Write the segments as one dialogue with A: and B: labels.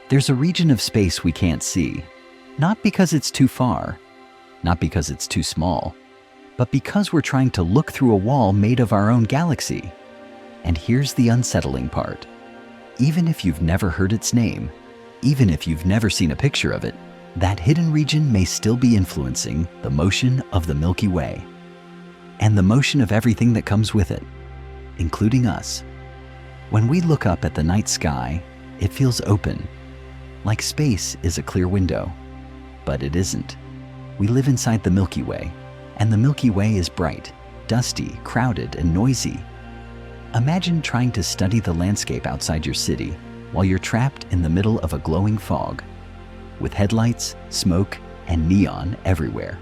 A: There's a region of space we can't see, not because it's too far, not because it's too small, but because we're trying to look through a wall made of our own galaxy. And here's the unsettling part. Even if you've never heard its name, even if you've never seen a picture of it, that hidden region may still be influencing the motion of the Milky Way and the motion of everything that comes with it, including us. When we look up at the night sky, it feels open, like space is a clear window, but it isn't. We live inside the Milky Way, and the Milky Way is bright, dusty, crowded, and noisy. Imagine trying to study the landscape outside your city while you're trapped in the middle of a glowing fog, with headlights, smoke, and neon everywhere.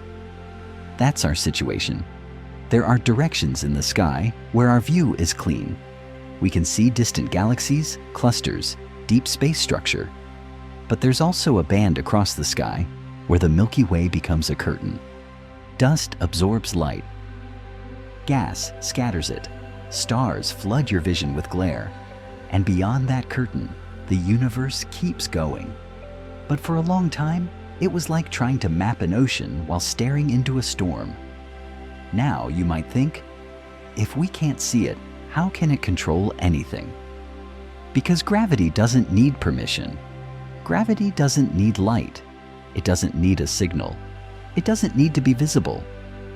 A: That's our situation. There are directions in the sky where our view is clean. We can see distant galaxies, clusters, deep space structure. But there's also a band across the sky where the Milky Way becomes a curtain. Dust absorbs light. Gas scatters it. Stars flood your vision with glare. And beyond that curtain, the universe keeps going. But for a long time, it was like trying to map an ocean while staring into a storm. Now you might think, if we can't see it, how can it control anything? Because gravity doesn't need permission. Gravity doesn't need light. It doesn't need a signal. It doesn't need to be visible.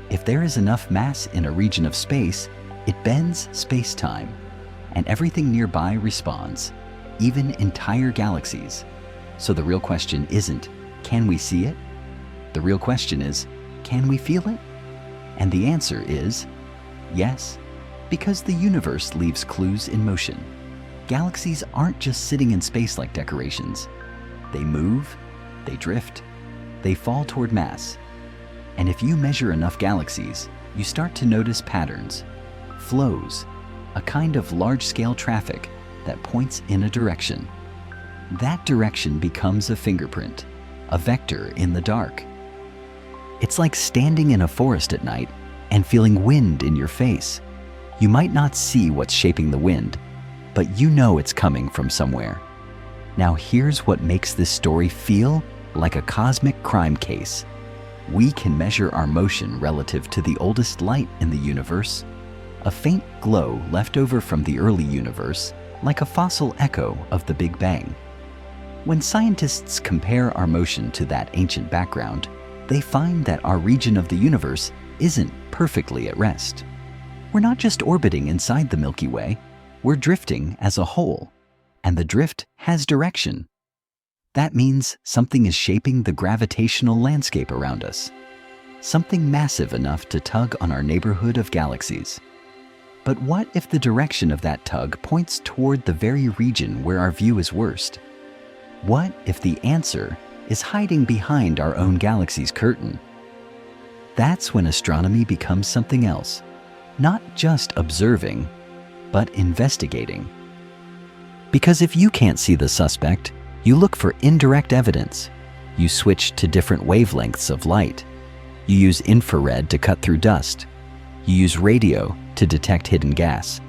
A: If there is enough mass in a region of space, it bends space-time, and everything nearby responds, even entire galaxies. So the real question isn't, can we see it? The real question is, can we feel it? And the answer is, yes, because the universe leaves clues in motion. Galaxies aren't just sitting in space like decorations. They move, they drift, they fall toward mass. And if you measure enough galaxies, you start to notice patterns, flows, a kind of large-scale traffic that points in a direction. That direction becomes a fingerprint, a vector in the dark. It's like standing in a forest at night and feeling wind in your face. You might not see what's shaping the wind, but you know it's coming from somewhere. Now here's what makes this story feel like a cosmic crime case. We can measure our motion relative to the oldest light in the universe, a faint glow left over from the early universe, like a fossil echo of the Big Bang. When scientists compare our motion to that ancient background, they find that our region of the universe isn't perfectly at rest. We're not just orbiting inside the Milky Way, we're drifting as a whole, and the drift has direction. That means something is shaping the gravitational landscape around us, something massive enough to tug on our neighborhood of galaxies. But what if the direction of that tug points toward the very region where our view is worst? What if the answer is hiding behind our own galaxy's curtain? That's when astronomy becomes something else, not just observing, but investigating. Because if you can't see the suspect, you look for indirect evidence. You switch to different wavelengths of light. You use infrared to cut through dust. You use radio to detect hidden gas.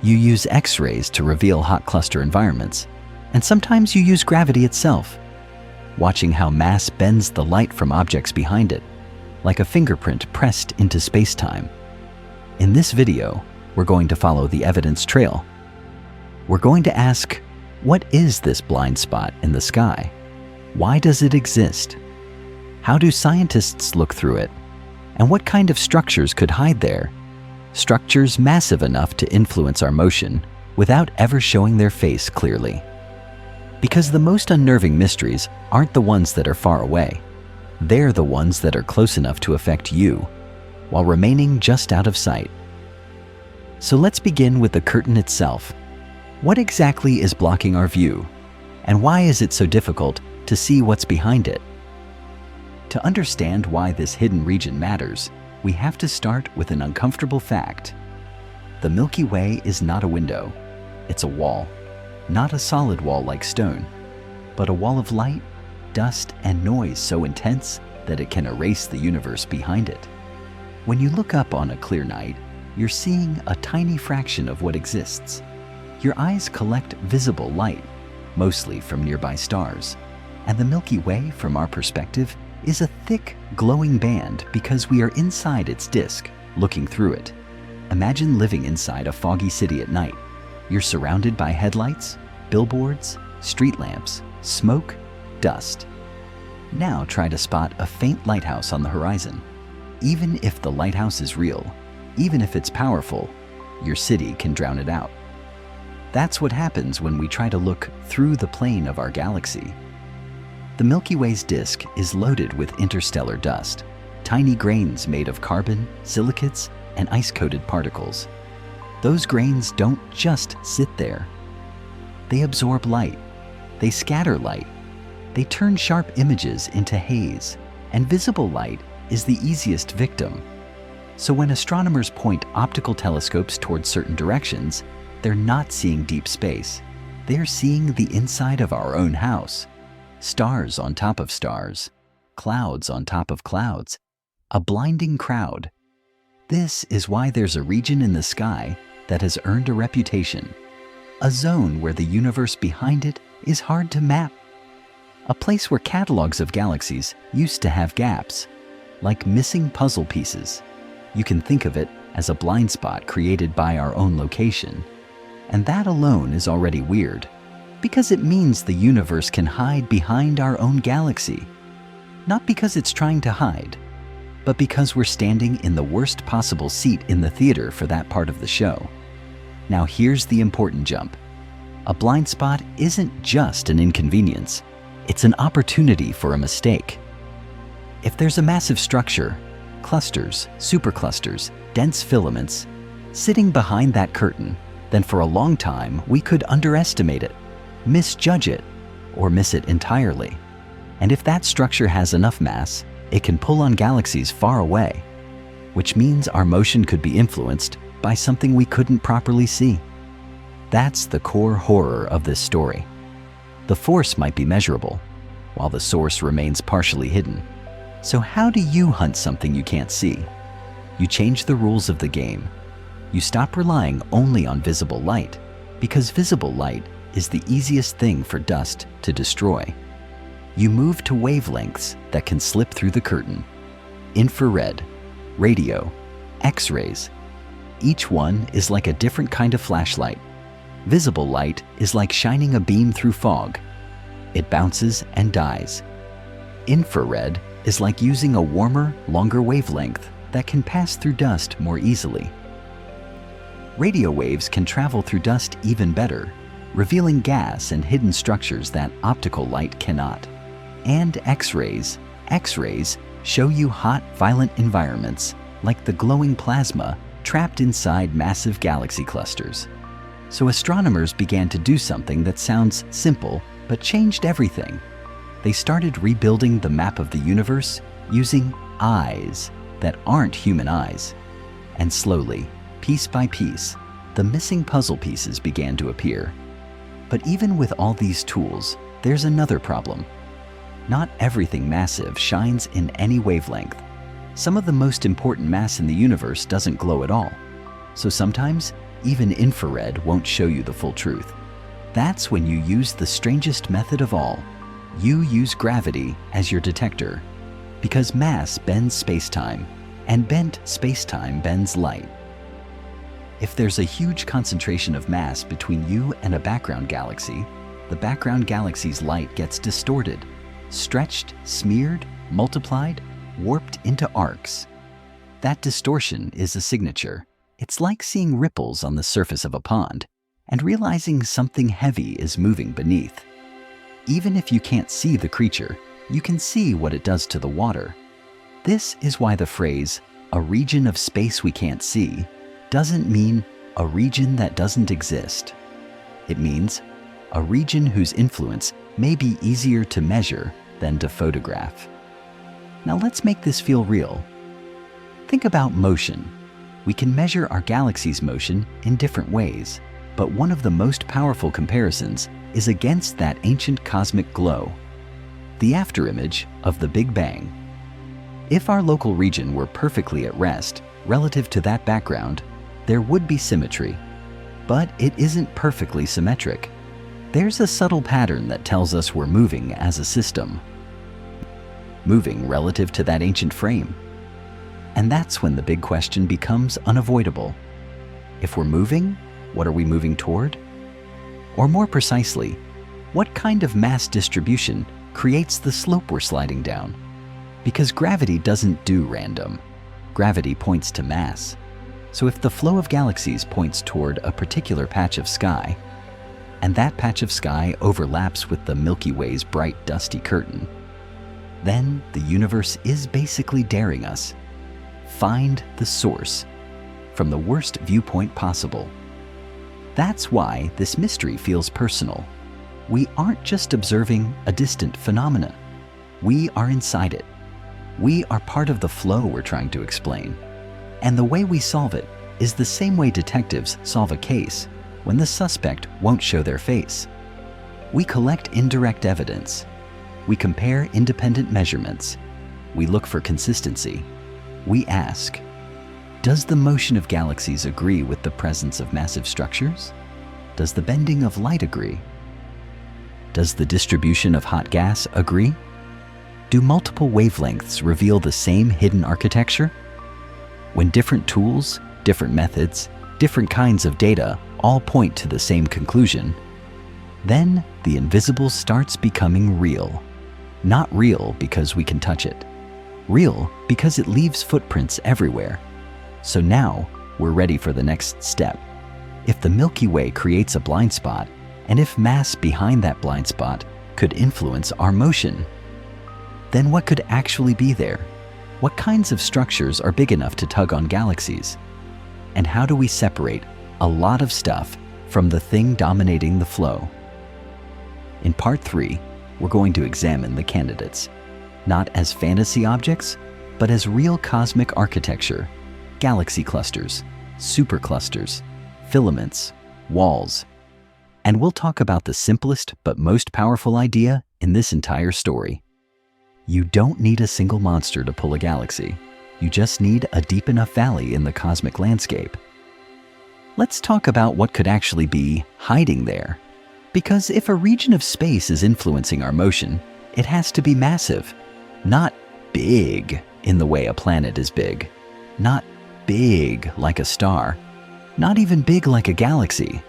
A: You use X-rays to reveal hot cluster environments. And sometimes you use gravity itself, watching how mass bends the light from objects behind it, like a fingerprint pressed into space-time. In this video, we're going to follow the evidence trail. We're going to ask, what is this blind spot in the sky? Why does it exist? How do scientists look through it? And what kind of structures could hide there? Structures massive enough to influence our motion without ever showing their face clearly. Because the most unnerving mysteries aren't the ones that are far away. They're the ones that are close enough to affect you, while remaining just out of sight. So let's begin with the curtain itself. What exactly is blocking our view? And why is it so difficult to see what's behind it? To understand why this hidden region matters, we have to start with an uncomfortable fact. The Milky Way is not a window. It's a wall. Not a solid wall like stone, but a wall of light, dust, and noise so intense that it can erase the universe behind it. When you look up on a clear night, you're seeing a tiny fraction of what exists. Your eyes collect visible light, mostly from nearby stars. And the Milky Way, from our perspective, is a thick, glowing band because we are inside its disk, looking through it. Imagine living inside a foggy city at night. You're surrounded by headlights, billboards, street lamps, smoke, dust. Now try to spot a faint lighthouse on the horizon. Even if the lighthouse is real, even if it's powerful, your city can drown it out. That's what happens when we try to look through the plane of our galaxy. The Milky Way's disk is loaded with interstellar dust, tiny grains made of carbon, silicates, and ice-coated particles. Those grains don't just sit there. They absorb light, they scatter light, they turn sharp images into haze, and visible light is the easiest victim. So when astronomers point optical telescopes towards certain directions, they're not seeing deep space. They're seeing the inside of our own house. Stars on top of stars, clouds on top of clouds, a blinding crowd. This is why there's a region in the sky that has earned a reputation, a zone where the universe behind it is hard to map, a place where catalogs of galaxies used to have gaps, like missing puzzle pieces. You can think of it as a blind spot created by our own location. And that alone is already weird, because it means the universe can hide behind our own galaxy. Not because it's trying to hide, but because we're standing in the worst possible seat in the theater for that part of the show. Now here's the important jump. A blind spot isn't just an inconvenience, it's an opportunity for a mistake. If there's a massive structure, clusters, superclusters, dense filaments, sitting behind that curtain, then for a long time we could underestimate it, misjudge it, or miss it entirely. And if that structure has enough mass, it can pull on galaxies far away, which means our motion could be influenced by something we couldn't properly see. That's the core horror of this story. The force might be measurable, while the source remains partially hidden. So how do you hunt something you can't see? You change the rules of the game. You stop relying only on visible light, because visible light is the easiest thing for dust to destroy. You move to wavelengths that can slip through the curtain. Infrared, radio, X-rays. Each one is like a different kind of flashlight. Visible light is like shining a beam through fog. It bounces and dies. Infrared is like using a warmer, longer wavelength that can pass through dust more easily. Radio waves can travel through dust even better, revealing gas and hidden structures that optical light cannot. And X-rays show you hot, violent environments like the glowing plasma trapped inside massive galaxy clusters. So astronomers began to do something that sounds simple but changed everything. They started rebuilding the map of the universe using eyes that aren't human eyes. And slowly, piece by piece, the missing puzzle pieces began to appear. But even with all these tools, there's another problem. Not everything massive shines in any wavelength. Some of the most important mass in the universe doesn't glow at all. So sometimes, even infrared won't show you the full truth. That's when you use the strangest method of all. You use gravity as your detector, because mass bends space-time, and bent space-time bends light. If there's a huge concentration of mass between you and a background galaxy, the background galaxy's light gets distorted, stretched, smeared, multiplied, warped into arcs. That distortion is a signature. It's like seeing ripples on the surface of a pond and realizing something heavy is moving beneath. Even if you can't see the creature, you can see what it does to the water. This is why the phrase, "a region of space we can't see," doesn't mean a region that doesn't exist. It means a region whose influence may be easier to measure than to photograph. Now let's make this feel real. Think about motion. We can measure our galaxy's motion in different ways, but one of the most powerful comparisons is against that ancient cosmic glow, the afterimage of the Big Bang. If our local region were perfectly at rest relative to that background, there would be symmetry, but it isn't perfectly symmetric. There's a subtle pattern that tells us we're moving as a system, moving relative to that ancient frame. And that's when the big question becomes unavoidable. If we're moving, what are we moving toward? Or more precisely, what kind of mass distribution creates the slope we're sliding down? Because gravity doesn't do random. Gravity points to mass. So if the flow of galaxies points toward a particular patch of sky, and that patch of sky overlaps with the Milky Way's bright, dusty curtain, then the universe is basically daring us. Find the source from the worst viewpoint possible. That's why this mystery feels personal. We aren't just observing a distant phenomena. We are inside it. We are part of the flow we're trying to explain. And the way we solve it is the same way detectives solve a case when the suspect won't show their face. We collect indirect evidence. We compare independent measurements. We look for consistency. We ask, does the motion of galaxies agree with the presence of massive structures? Does the bending of light agree? Does the distribution of hot gas agree? Do multiple wavelengths reveal the same hidden architecture? When different tools, different methods, different kinds of data all point to the same conclusion, then the invisible starts becoming real. Not real because we can touch it. Real because it leaves footprints everywhere. So now we're ready for the next step. If the Milky Way creates a blind spot, and if mass behind that blind spot could influence our motion, then what could actually be there? What kinds of structures are big enough to tug on galaxies? And how do we separate a lot of stuff from the thing dominating the flow? In part 3, we're going to examine the candidates, not as fantasy objects, but as real cosmic architecture, galaxy clusters, superclusters, filaments, walls. And we'll talk about the simplest but most powerful idea in this entire story. You don't need a single monster to pull a galaxy. You just need a deep enough valley in the cosmic landscape. Let's talk about what could actually be hiding there. Because if a region of space is influencing our motion, it has to be massive. Not big in the way a planet is big. Not big like a star. Not even big like a galaxy.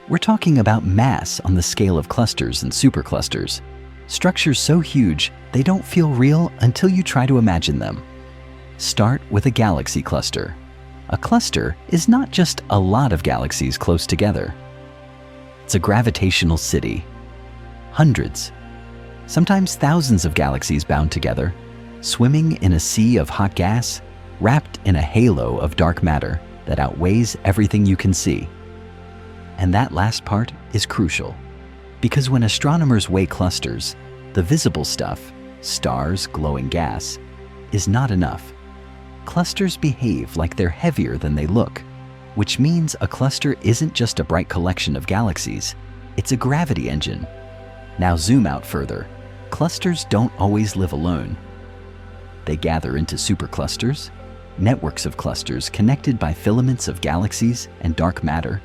A: We're talking about mass on the scale of clusters and superclusters. Structures so huge, they don't feel real until you try to imagine them. Start with a galaxy cluster. A cluster is not just a lot of galaxies close together. It's a gravitational city. Hundreds, sometimes thousands of galaxies bound together, swimming in a sea of hot gas, wrapped in a halo of dark matter that outweighs everything you can see. And that last part is crucial, because when astronomers weigh clusters, the visible stuff, stars, glowing gas, is not enough. Clusters behave like they're heavier than they look, which means a cluster isn't just a bright collection of galaxies, it's a gravity engine. Now zoom out further. Clusters don't always live alone. They gather into superclusters, networks of clusters connected by filaments of galaxies and dark matter,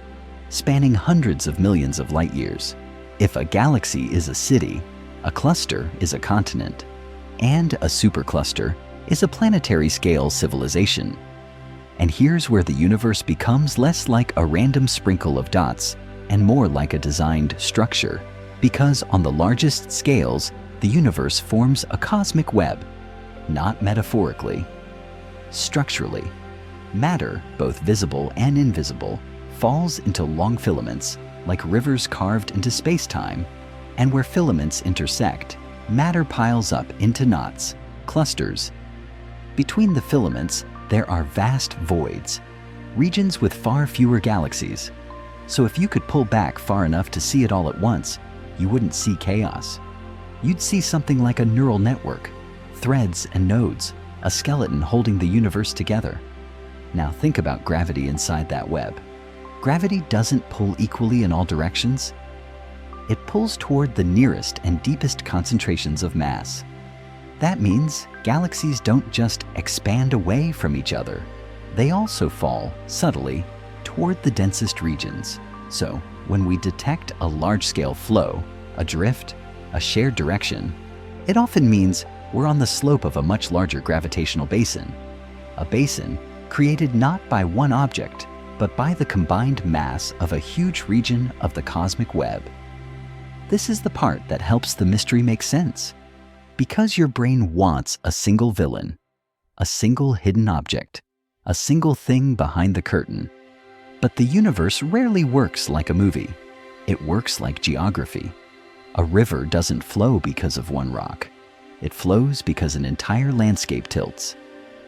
A: spanning hundreds of millions of light years. If a galaxy is a city, a cluster is a continent, and a supercluster is a planetary scale civilization. And here's where the universe becomes less like a random sprinkle of dots and more like a designed structure, because on the largest scales, the universe forms a cosmic web, not metaphorically. Structurally, matter, both visible and invisible, falls into long filaments, like rivers carved into space-time, and where filaments intersect, matter piles up into knots, clusters. Between the filaments, there are vast voids, regions with far fewer galaxies. So if you could pull back far enough to see it all at once, you wouldn't see chaos. You'd see something like a neural network, threads and nodes, a skeleton holding the universe together. Now think about gravity inside that web. Gravity doesn't pull equally in all directions. It pulls toward the nearest and deepest concentrations of mass. That means galaxies don't just expand away from each other. They also fall, subtly, toward the densest regions. So, when we detect a large-scale flow, a drift, a shared direction, it often means we're on the slope of a much larger gravitational basin. A basin created not by one object, but by the combined mass of a huge region of the cosmic web. This is the part that helps the mystery make sense. Because your brain wants a single villain, a single hidden object, a single thing behind the curtain. But the universe rarely works like a movie. It works like geography. A river doesn't flow because of one rock. It flows because an entire landscape tilts.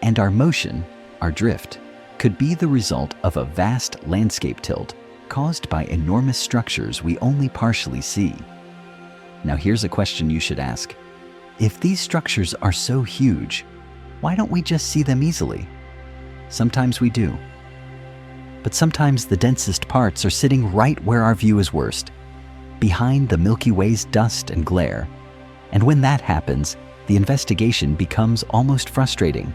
A: And our motion, our drift, could be the result of a vast landscape tilt caused by enormous structures we only partially see. Now here's a question you should ask. If these structures are so huge, why don't we just see them easily? Sometimes we do. But sometimes the densest parts are sitting right where our view is worst, behind the Milky Way's dust and glare. And when that happens, the investigation becomes almost frustrating,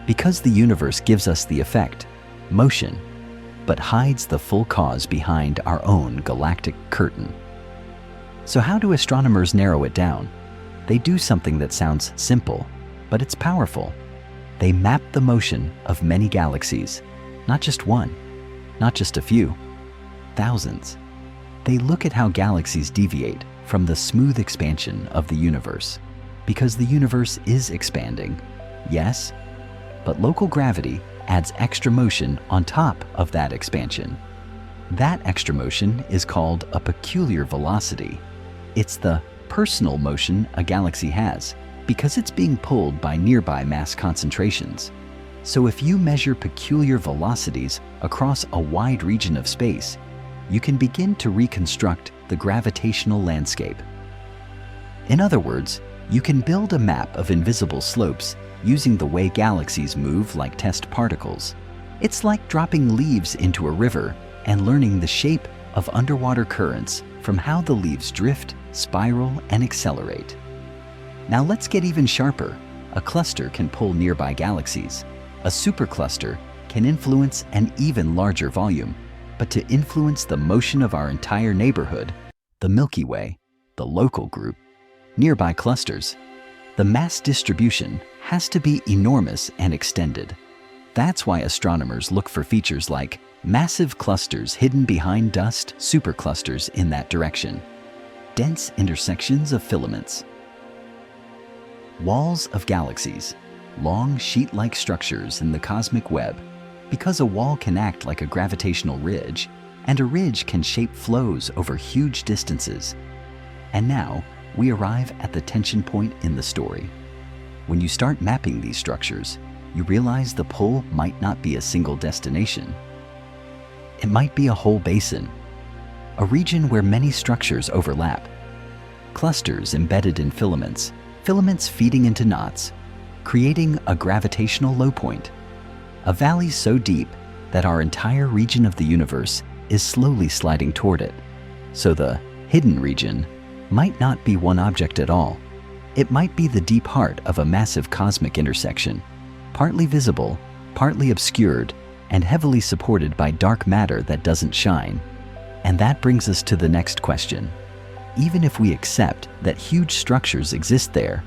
A: because the universe gives us the effect, motion, but hides the full cause behind our own galactic curtain. So how do astronomers narrow it down? They do something that sounds simple, but it's powerful. They map the motion of many galaxies, not just one, not just a few, thousands. They look at how galaxies deviate from the smooth expansion of the universe, because the universe is expanding, yes, but local gravity adds extra motion on top of that expansion. That extra motion is called a peculiar velocity. It's the personal motion a galaxy has because it's being pulled by nearby mass concentrations. So if you measure peculiar velocities across a wide region of space, you can begin to reconstruct the gravitational landscape. In other words, you can build a map of invisible slopes using the way galaxies move like test particles. It's like dropping leaves into a river and learning the shape of underwater currents from how the leaves drift, spiral, and accelerate. Now let's get even sharper. A cluster can pull nearby galaxies. A supercluster can influence an even larger volume. But to influence the motion of our entire neighborhood, the Milky Way, the local group, nearby clusters, the mass distribution has to be enormous and extended. That's why astronomers look for features like massive clusters hidden behind dust, superclusters in that direction, dense intersections of filaments, walls of galaxies, long sheet-like structures in the cosmic web, because a wall can act like a gravitational ridge, and a ridge can shape flows over huge distances. And now, we arrive at the tension point in the story. When you start mapping these structures, you realize the pull might not be a single destination. It might be a whole basin, a region where many structures overlap, clusters embedded in filaments, filaments feeding into knots, creating a gravitational low point, a valley so deep that our entire region of the universe is slowly sliding toward it. So the hidden region might not be one object at all. It might be the deep heart of a massive cosmic intersection, partly visible, partly obscured, and heavily supported by dark matter that doesn't shine. And that brings us to the next question. Even if we accept that huge structures exist there,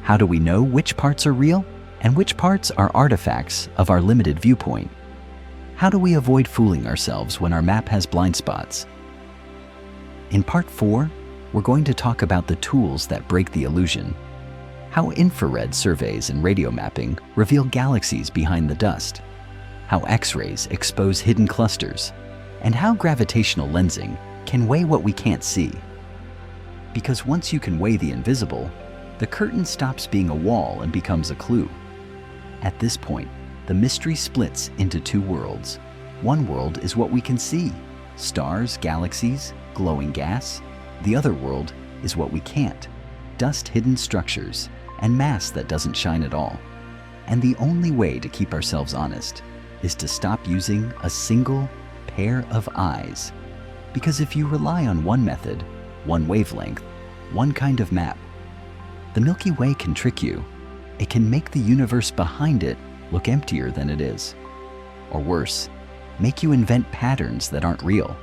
A: how do we know which parts are real and which parts are artifacts of our limited viewpoint? How do we avoid fooling ourselves when our map has blind spots? In part 4, we're going to talk about the tools that break the illusion, how infrared surveys and radio mapping reveal galaxies behind the dust, how X-rays expose hidden clusters, and how gravitational lensing can weigh what we can't see. Because once you can weigh the invisible, the curtain stops being a wall and becomes a clue. At this point, the mystery splits into two worlds. One world is what we can see, stars, galaxies, glowing gas. The other world is what we can't, dust-hidden structures and mass that doesn't shine at all. And the only way to keep ourselves honest is to stop using a single pair of eyes. Because if you rely on one method, one wavelength, one kind of map, the Milky Way can trick you. It can make the universe behind it look emptier than it is. Or worse, make you invent patterns that aren't real.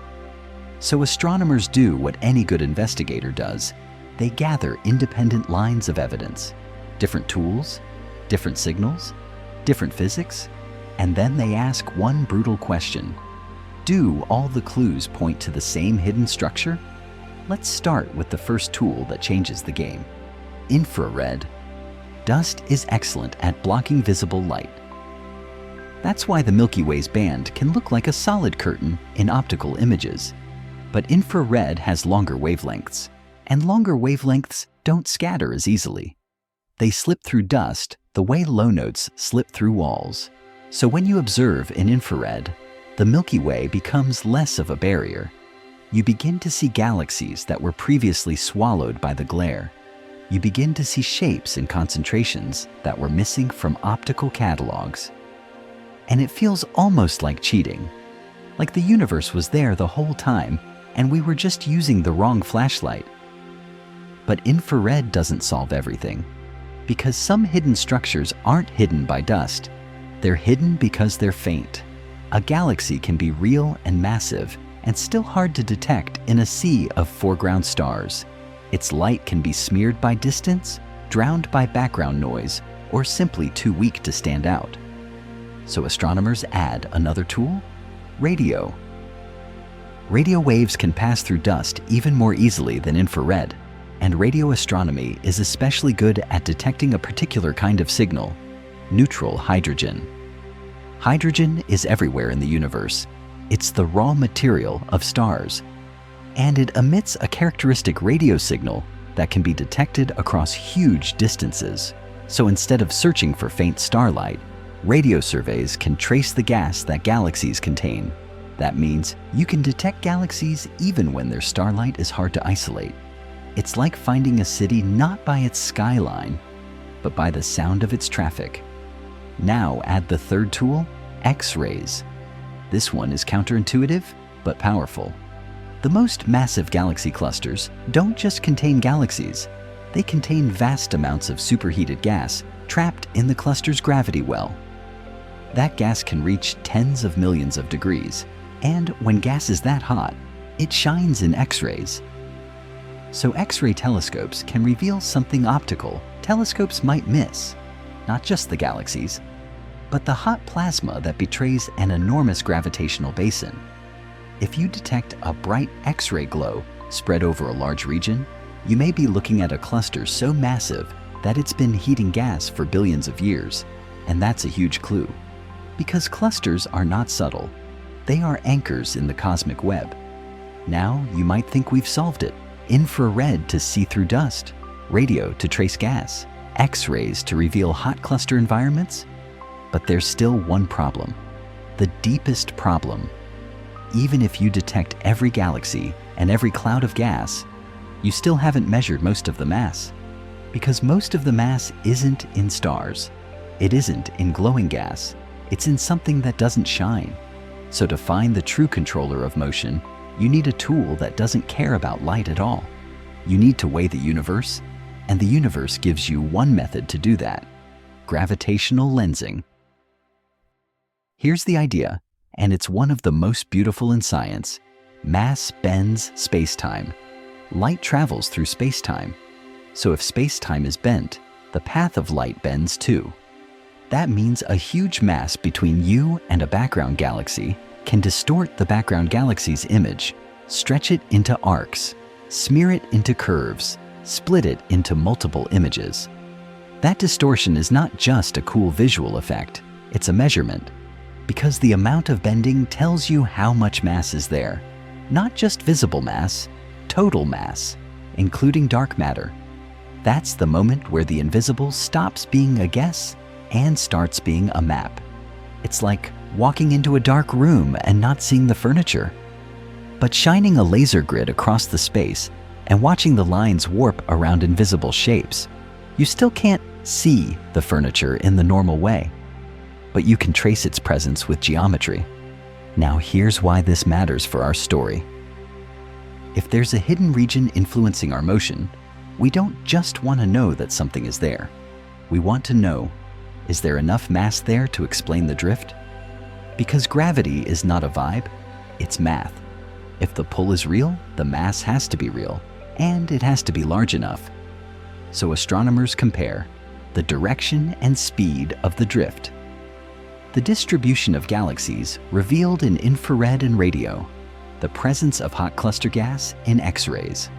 A: So astronomers do what any good investigator does. They gather independent lines of evidence, different tools, different signals, different physics, and then they ask one brutal question. Do all the clues point to the same hidden structure? Let's start with the first tool that changes the game: infrared. Dust is excellent at blocking visible light. That's why the Milky Way's band can look like a solid curtain in optical images. But infrared has longer wavelengths, and longer wavelengths don't scatter as easily. They slip through dust the way low notes slip through walls. So when you observe in infrared, the Milky Way becomes less of a barrier. You begin to see galaxies that were previously swallowed by the glare. You begin to see shapes and concentrations that were missing from optical catalogs. And it feels almost like cheating, like the universe was there the whole time and we were just using the wrong flashlight. But infrared doesn't solve everything, because some hidden structures aren't hidden by dust. They're hidden because they're faint. A galaxy can be real and massive and still hard to detect in a sea of foreground stars. Its light can be smeared by distance, drowned by background noise, or simply too weak to stand out. So astronomers add another tool: radio. Radio waves can pass through dust even more easily than infrared, and radio astronomy is especially good at detecting a particular kind of signal: neutral hydrogen. Hydrogen is everywhere in the universe. It's the raw material of stars, and it emits a characteristic radio signal that can be detected across huge distances. So instead of searching for faint starlight, radio surveys can trace the gas that galaxies contain. That means you can detect galaxies even when their starlight is hard to isolate. It's like finding a city not by its skyline, but by the sound of its traffic. Now add the third tool: X-rays. This one is counterintuitive, but powerful. The most massive galaxy clusters don't just contain galaxies. They contain vast amounts of superheated gas trapped in the cluster's gravity well. That gas can reach tens of millions of degrees, and when gas is that hot, it shines in X-rays. So X-ray telescopes can reveal something optical telescopes might miss. Not just the galaxies, but the hot plasma that betrays an enormous gravitational basin. If you detect a bright X-ray glow spread over a large region, you may be looking at a cluster so massive that it's been heating gas for billions of years, and that's a huge clue. Because clusters are not subtle, they are anchors in the cosmic web. Now you might think we've solved it: infrared to see through dust, radio to trace gas, X-rays to reveal hot cluster environments. But there's still one problem, the deepest problem. Even if you detect every galaxy and every cloud of gas, you still haven't measured most of the mass. Because most of the mass isn't in stars. It isn't in glowing gas. It's in something that doesn't shine. So to find the true controller of motion, you need a tool that doesn't care about light at all. You need to weigh the universe, and the universe gives you one method to do that: gravitational lensing. Here's the idea, and it's one of the most beautiful in science. Mass bends space-time. Light travels through space-time. So if space-time is bent, the path of light bends too. That means a huge mass between you and a background galaxy can distort the background galaxy's image, stretch it into arcs, smear it into curves, split it into multiple images. That distortion is not just a cool visual effect, it's a measurement. Because the amount of bending tells you how much mass is there. Not just visible mass, total mass, including dark matter. That's the moment where the invisible stops being a guess and starts being a map. It's like walking into a dark room and not seeing the furniture. But shining a laser grid across the space and watching the lines warp around invisible shapes, you still can't see the furniture in the normal way. But you can trace its presence with geometry. Now here's why this matters for our story. If there's a hidden region influencing our motion, we don't just want to know that something is there. We want to know, is there enough mass there to explain the drift? Because gravity is not a vibe, it's math. If the pull is real, the mass has to be real, and it has to be large enough. So astronomers compare the direction and speed of the drift. The distribution of galaxies revealed in infrared and radio, the presence of hot cluster gas in X-rays,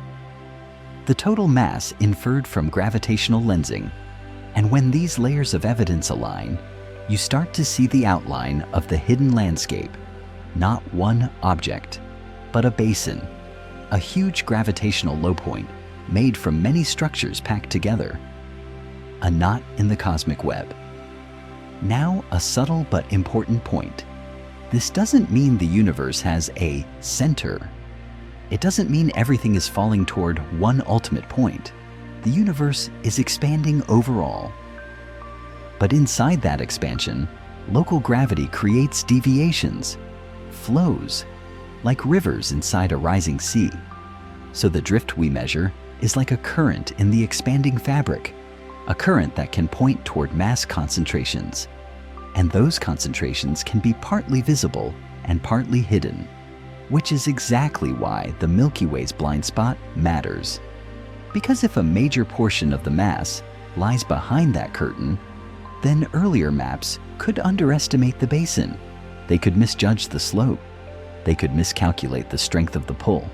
A: the total mass inferred from gravitational lensing, and when these layers of evidence align, you start to see the outline of the hidden landscape, not one object, but a basin, a huge gravitational low point made from many structures packed together, a knot in the cosmic web. Now, a subtle but important point. This doesn't mean the universe has a center. It doesn't mean everything is falling toward one ultimate point. The universe is expanding overall. But inside that expansion, local gravity creates deviations, flows, like rivers inside a rising sea. So the drift we measure is like a current in the expanding fabric, a current that can point toward mass concentrations. And those concentrations can be partly visible and partly hidden, which is exactly why the Milky Way's blind spot matters. Because if a major portion of the mass lies behind that curtain, then earlier maps could underestimate the basin. They could misjudge the slope. They could miscalculate the strength of the pull.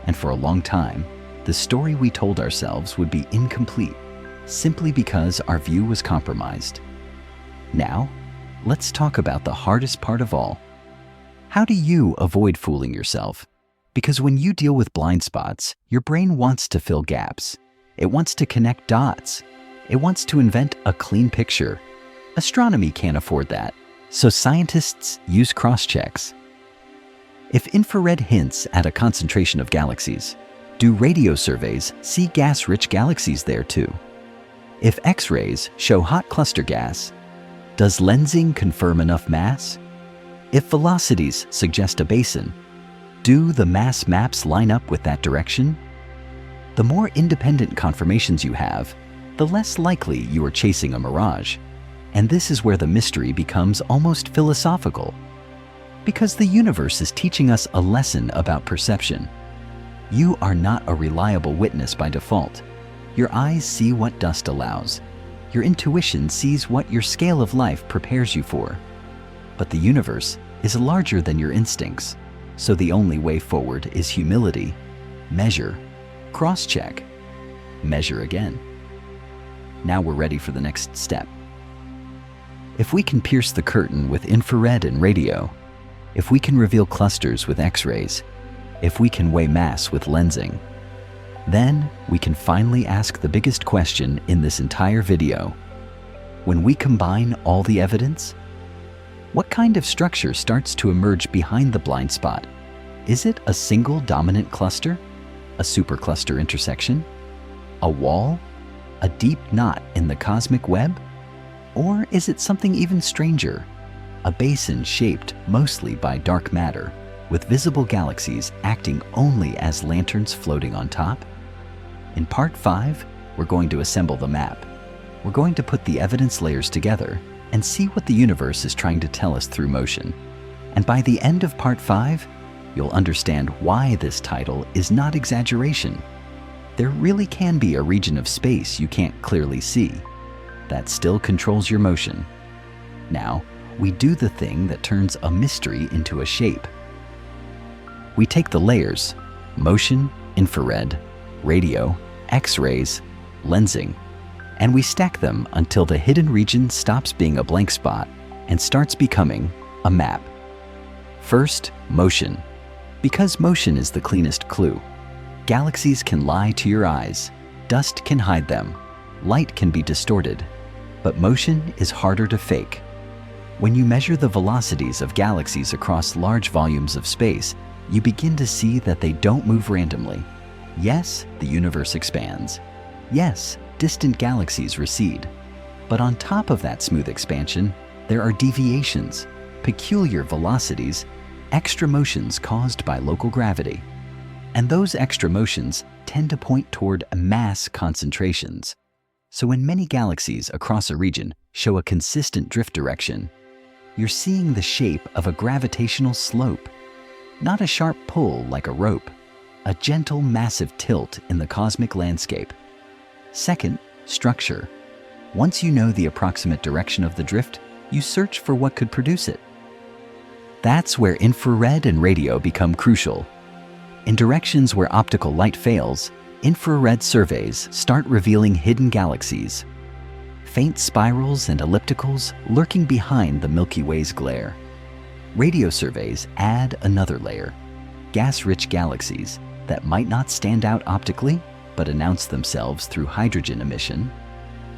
A: And for a long time, the story we told ourselves would be incomplete, simply because our view was compromised. Now, let's talk about the hardest part of all. How do you avoid fooling yourself? Because when you deal with blind spots, your brain wants to fill gaps. It wants to connect dots. It wants to invent a clean picture. Astronomy can't afford that, so scientists use cross-checks. If infrared hints at a concentration of galaxies, do radio surveys see gas-rich galaxies there too? If X-rays show hot cluster gas, does lensing confirm enough mass? If velocities suggest a basin, do the mass maps line up with that direction? The more independent confirmations you have, the less likely you are chasing a mirage. And this is where the mystery becomes almost philosophical. Because the universe is teaching us a lesson about perception. You are not a reliable witness by default. Your eyes see what dust allows. Your intuition sees what your scale of life prepares you for. But the universe is larger than your instincts, so the only way forward is humility. Measure, cross-check, measure again. Now we're ready for the next step. If we can pierce the curtain with infrared and radio, if we can reveal clusters with X-rays, if we can weigh mass with lensing, then we can finally ask the biggest question in this entire video. When we combine all the evidence, what kind of structure starts to emerge behind the blind spot? Is it a single dominant cluster? A supercluster intersection? A wall? A deep knot in the cosmic web? Or is it something even stranger? A basin shaped mostly by dark matter, with visible galaxies acting only as lanterns floating on top? In part 5, we're going to assemble the map. We're going to put the evidence layers together and see what the universe is trying to tell us through motion. And by the end of part 5, you'll understand why this title is not exaggeration. There really can be a region of space you can't clearly see that still controls your motion. Now, we do the thing that turns a mystery into a shape. We take the layers, motion, infrared, radio, X-rays, lensing, and we stack them until the hidden region stops being a blank spot and starts becoming a map. First, motion. Because motion is the cleanest clue. Galaxies can lie to your eyes, dust can hide them, light can be distorted, but motion is harder to fake. When you measure the velocities of galaxies across large volumes of space, you begin to see that they don't move randomly. Yes, the universe expands. Yes, distant galaxies recede. But on top of that smooth expansion, there are deviations, peculiar velocities, extra motions caused by local gravity. And those extra motions tend to point toward mass concentrations. So when many galaxies across a region show a consistent drift direction, you're seeing the shape of a gravitational slope. Not a sharp pull like a rope, a gentle, massive tilt in the cosmic landscape. Second, structure. Once you know the approximate direction of the drift, you search for what could produce it. That's where infrared and radio become crucial. In directions where optical light fails, infrared surveys start revealing hidden galaxies, faint spirals and ellipticals lurking behind the Milky Way's glare. Radio surveys add another layer, gas-rich galaxies that might not stand out optically, but announce themselves through hydrogen emission.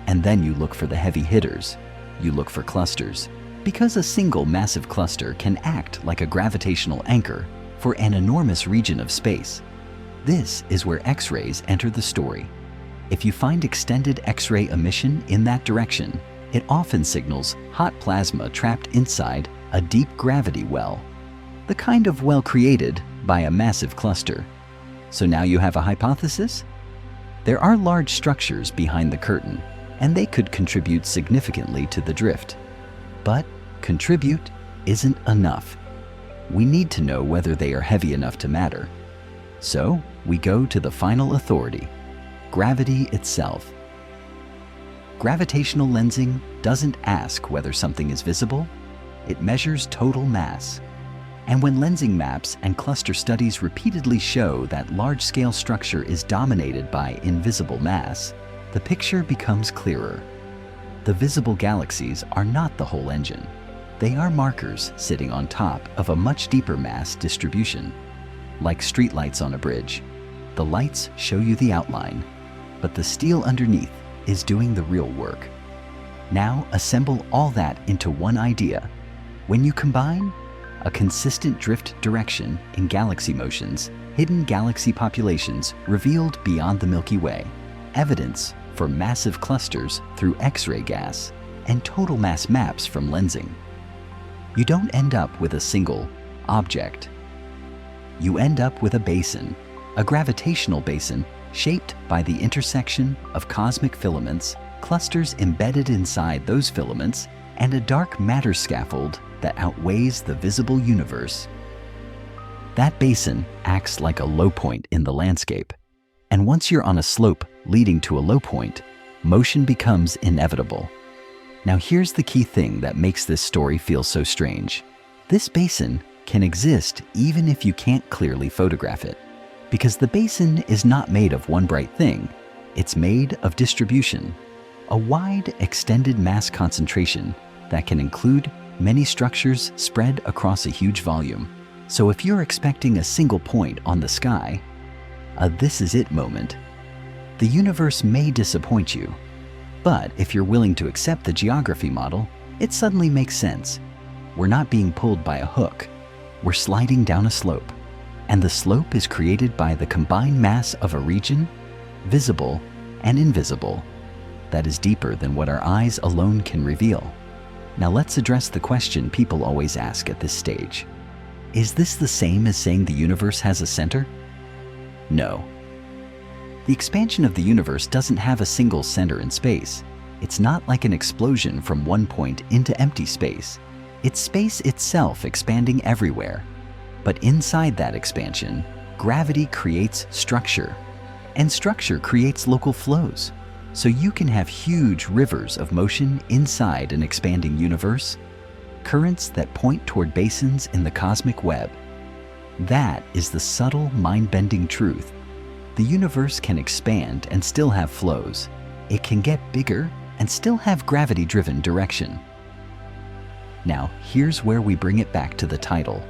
A: And then you look for the heavy hitters. You look for clusters, because a single massive cluster can act like a gravitational anchor for an enormous region of space. This is where X-rays enter the story. If you find extended X-ray emission in that direction, it often signals hot plasma trapped inside a deep gravity well, the kind of well created by a massive cluster. So now you have a hypothesis? There are large structures behind the curtain, and they could contribute significantly to the drift. But contribute isn't enough. We need to know whether they are heavy enough to matter. So we go to the final authority, gravity itself. Gravitational lensing doesn't ask whether something is visible, it measures total mass. And when lensing maps and cluster studies repeatedly show that large-scale structure is dominated by invisible mass, the picture becomes clearer. The visible galaxies are not the whole engine. They are markers sitting on top of a much deeper mass distribution. Like streetlights on a bridge, the lights show you the outline, but the steel underneath is doing the real work. Now assemble all that into one idea. When you combine a consistent drift direction in galaxy motions, hidden galaxy populations revealed beyond the Milky Way, evidence for massive clusters through X-ray gas, and total mass maps from lensing, you don't end up with a single object. You end up with a basin, a gravitational basin shaped by the intersection of cosmic filaments, clusters embedded inside those filaments, and a dark matter scaffold that outweighs the visible universe. That basin acts like a low point in the landscape, and once you're on a slope leading to a low point, motion becomes inevitable. Now here's the key thing that makes this story feel so strange. This basin can exist even if you can't clearly photograph it, because the basin is not made of one bright thing, it's made of distribution, a wide extended mass concentration that can include many structures spread across a huge volume. So if you're expecting a single point on the sky, a this is it moment, the universe may disappoint you. But if you're willing to accept the geography model, it suddenly makes sense. We're not being pulled by a hook, we're sliding down a slope. And the slope is created by the combined mass of a region, visible and invisible, that is deeper than what our eyes alone can reveal. Now let's address the question people always ask at this stage. Is this the same as saying the universe has a center? No. The expansion of the universe doesn't have a single center in space. It's not like an explosion from one point into empty space. It's space itself expanding everywhere. But inside that expansion, gravity creates structure, and structure creates local flows. So you can have huge rivers of motion inside an expanding universe, currents that point toward basins in the cosmic web. That is the subtle, mind-bending truth. The universe can expand and still have flows. It can get bigger and still have gravity-driven direction. Now, here's where we bring it back to the title.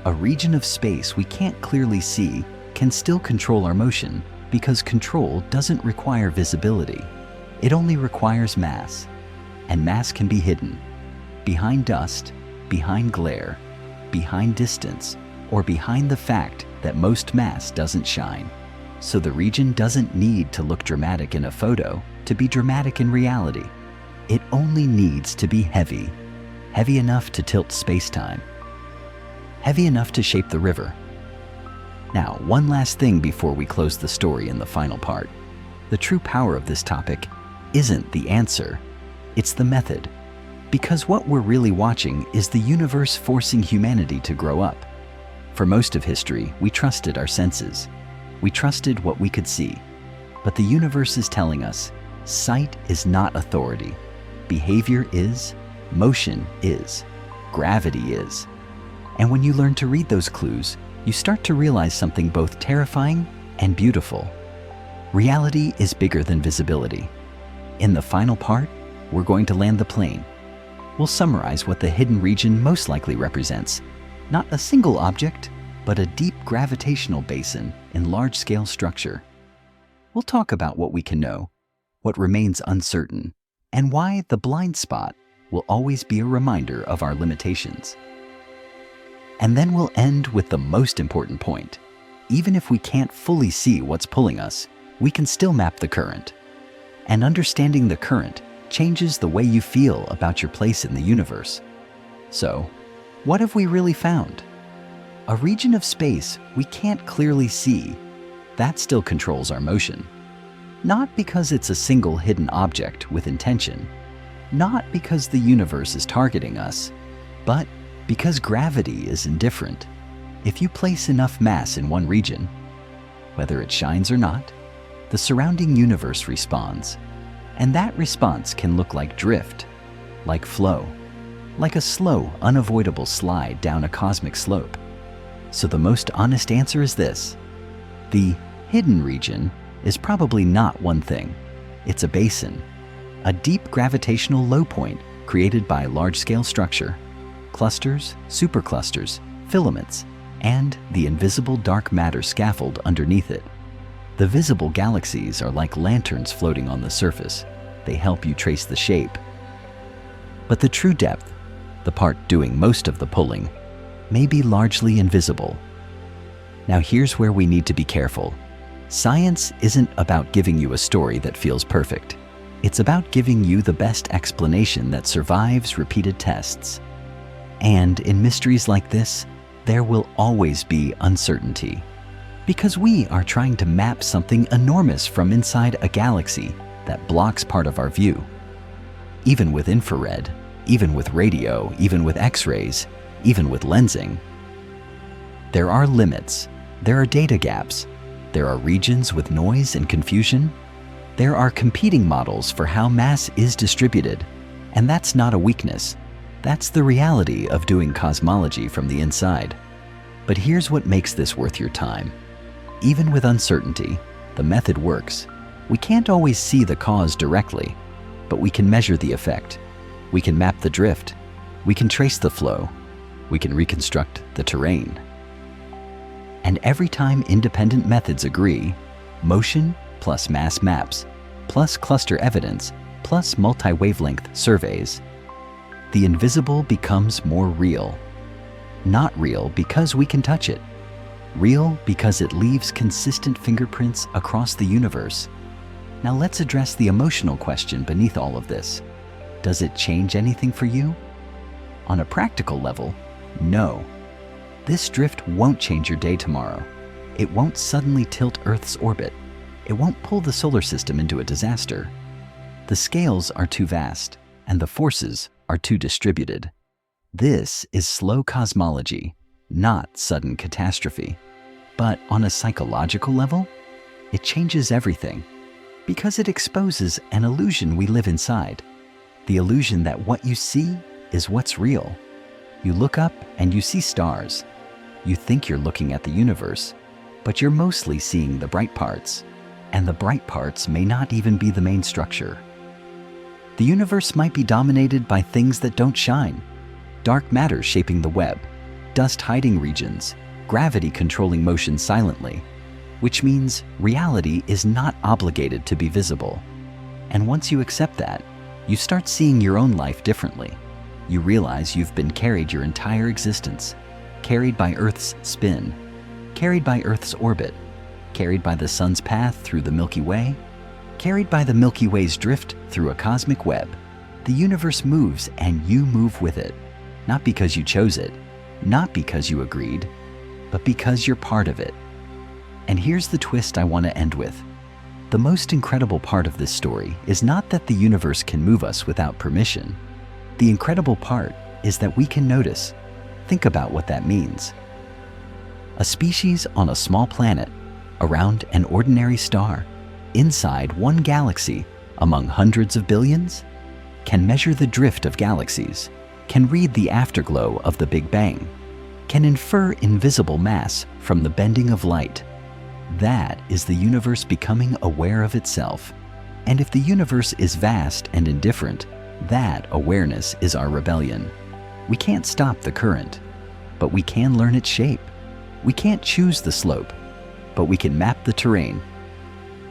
A: A region of space we can't clearly see can still control our motion because control doesn't require visibility. It only requires mass, and mass can be hidden behind dust, behind glare, behind distance, or behind the fact that most mass doesn't shine. So the region doesn't need to look dramatic in a photo to be dramatic in reality. It only needs to be heavy, heavy enough to tilt space-time, heavy enough to shape the river. Now, one last thing before we close the story in the final part. The true power of this topic isn't the answer, it's the method. Because what we're really watching is the universe forcing humanity to grow up. For most of history, we trusted our senses. We trusted what we could see. But the universe is telling us, sight is not authority. Behavior is, motion is, gravity is. And when you learn to read those clues, you start to realize something both terrifying and beautiful. Reality is bigger than visibility. In the final part, we're going to land the plane. We'll summarize what the hidden region most likely represents. Not a single object, but a deep gravitational basin in large-scale structure. We'll talk about what we can know, what remains uncertain, and why the blind spot will always be a reminder of our limitations. And then we'll end with the most important point. Even if we can't fully see what's pulling us, we can still map the current. And understanding the current changes the way you feel about your place in the universe. So, what have we really found? A region of space we can't clearly see. That still controls our motion. Not because it's a single hidden object with intention. Not because the universe is targeting us, but because gravity is indifferent. If you place enough mass in one region, whether it shines or not, the surrounding universe responds. And that response can look like drift, like flow, like a slow, unavoidable slide down a cosmic slope. So the most honest answer is this: the hidden region is probably not one thing. It's a basin, a deep gravitational low point created by large-scale structure, clusters, superclusters, filaments, and the invisible dark matter scaffold underneath it. The visible galaxies are like lanterns floating on the surface. They help you trace the shape. But the true depth, the part doing most of the pulling, may be largely invisible. Now here's where we need to be careful. Science isn't about giving you a story that feels perfect. It's about giving you the best explanation that survives repeated tests. And in mysteries like this, there will always be uncertainty. Because we are trying to map something enormous from inside a galaxy that blocks part of our view. Even with infrared, even with radio, even with X-rays, even with lensing, there are limits, there are data gaps, there are regions with noise and confusion, there are competing models for how mass is distributed, and that's not a weakness. That's the reality of doing cosmology from the inside. But here's what makes this worth your time. Even with uncertainty, the method works. We can't always see the cause directly, but we can measure the effect. We can map the drift. We can trace the flow. We can reconstruct the terrain. And every time independent methods agree, motion plus mass maps, plus cluster evidence, plus multi-wavelength surveys, the invisible becomes more real. Not real because we can touch it. Real because it leaves consistent fingerprints across the universe. Now let's address the emotional question beneath all of this. Does it change anything for you? On a practical level, no. This drift won't change your day tomorrow. It won't suddenly tilt Earth's orbit. It won't pull the solar system into a disaster. The scales are too vast, and the forces are too distributed. This is slow cosmology, not sudden catastrophe. But on a psychological level, it changes everything, because it exposes an illusion we live inside. The illusion that what you see is what's real. You look up and you see stars. You think you're looking at the universe, but you're mostly seeing the bright parts, and the bright parts may not even be the main structure. The universe might be dominated by things that don't shine. Dark matter shaping the web, dust hiding regions, gravity controlling motion silently, which means reality is not obligated to be visible. And once you accept that, you start seeing your own life differently. You realize you've been carried your entire existence, carried by Earth's spin, carried by Earth's orbit, carried by the sun's path through the Milky Way, carried by the Milky Way's drift through a cosmic web. The universe moves and you move with it, not because you chose it, not because you agreed, but because you're part of it. And here's the twist I want to end with. The most incredible part of this story is not that the universe can move us without permission. The incredible part is that we can notice. Think about what that means. A species on a small planet, around an ordinary star, inside one galaxy among hundreds of billions, can measure the drift of galaxies, can read the afterglow of the Big Bang, can infer invisible mass from the bending of light. That is the universe becoming aware of itself. And if the universe is vast and indifferent, that awareness is our rebellion. We can't stop the current, but we can learn its shape. We can't choose the slope, but we can map the terrain.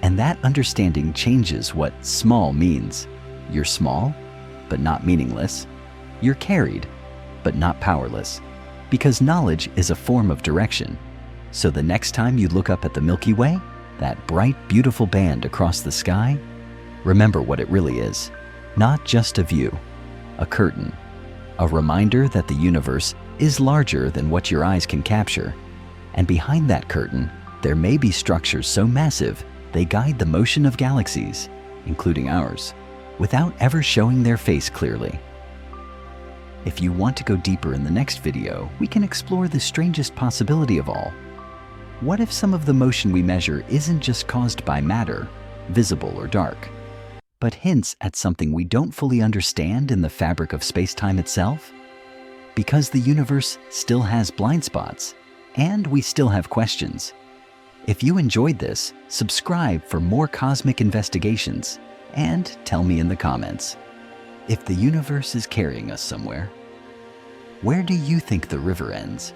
A: And that understanding changes what small means. You're small, but not meaningless. You're carried, but not powerless. Because knowledge is a form of direction. So the next time you look up at the Milky Way, that bright, beautiful band across the sky, remember what it really is. Not just a view, a curtain, a reminder that the universe is larger than what your eyes can capture. And behind that curtain, there may be structures so massive they guide the motion of galaxies, including ours, without ever showing their face clearly. If you want to go deeper in the next video, we can explore the strangest possibility of all. What if some of the motion we measure isn't just caused by matter, visible or dark, but hints at something we don't fully understand in the fabric of space-time itself? Because the universe still has blind spots, and we still have questions. If you enjoyed this, subscribe for more cosmic investigations, and tell me in the comments, if the universe is carrying us somewhere, where do you think the river ends?